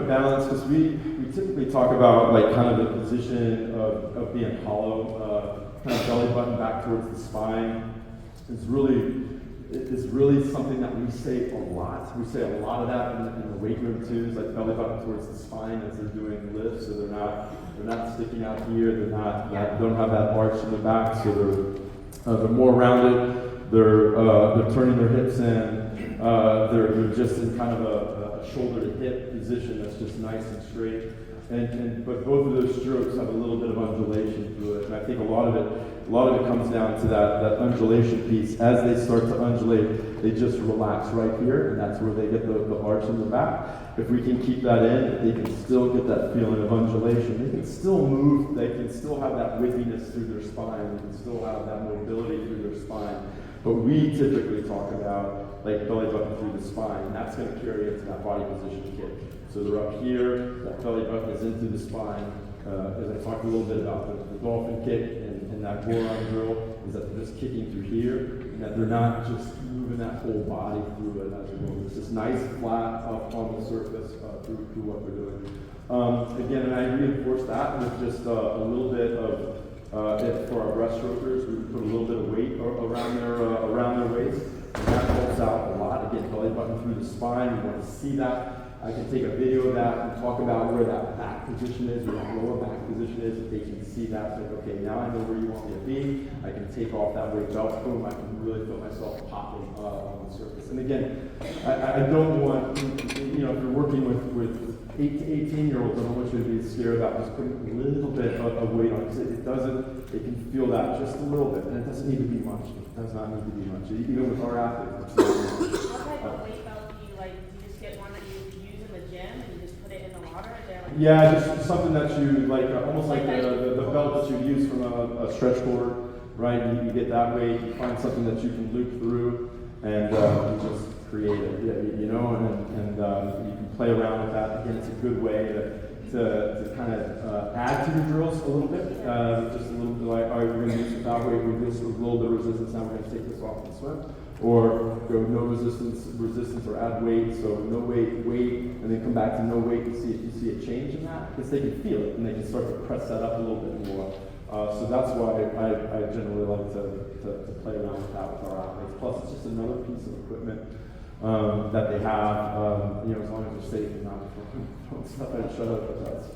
to balance, because we typically talk about like kind of the position of being hollow, kind of belly button back towards the spine. It's really something that we say a lot. We say a lot of that in the weight room too, is like belly button towards the spine as they're doing lifts, so they're not sticking out here, don't have that arch in the back, so they're more rounded, they're turning their hips in, they're just in kind of a shoulder to hip position that's just nice and straight. But both of those strokes have a little bit of undulation through it, and I think a lot of it comes down to that undulation piece. As they start to undulate, they just relax right here, and that's where they get the arch in the back. If we can keep that in, they can still get that feeling of undulation. They can still move, they can still have that whippiness through their spine, they can still have that mobility through their spine. But we typically talk about like belly button through the spine, and that's going to carry into that body position kick. So they're up here, that belly button is into the spine. As I talked a little bit about the dolphin kick and that forearm drill, is that they're just kicking through here, and that they're not just moving that whole body through it as we move. It's just nice, flat, up on the surface through what we're doing. Again, and I reinforce that with just a little bit of, for our breaststrokers, we put a little bit of weight around their waist, and that helps out a lot. Again, belly button through the spine, we want to see that. I can take a video of that and talk about where that back position is, where that lower back position is, if they can see that. Like, okay, now I know where you want me to be. I can take off that weight belt, boom, I can really feel myself popping on the surface. And again, I don't want, if you're working with 8 to 18-year-olds, I don't want you to be scared about just putting a little bit of weight on it. They can feel that just a little bit, and it doesn't need to be much. It does not need to be much. Even with our athletes. What type of weight belt do you like? Do you just get one that you use in the gym and you just put it in the water? Yeah, just something that you like, almost like the belt that you use from a stretch cord, right? You get that weight, you find something that you can loop through, and you just create it, and you can play around with that. Again, it's a good way to kind of add to your drills a little bit. Just a little bit like, all right, we're going to use it without weight, we're just a little bit of resistance, now we're going to take this off and swim. Or go no resistance or add weight, so no weight, and then come back to no weight and see if you see a change in that, because they can feel it and they can start to press that up a little bit more. So that's why I generally like to play around with that with our athletes. Plus, it's just another piece of equipment that they have, as long as they're safe and not throwing stuff at each other. But that's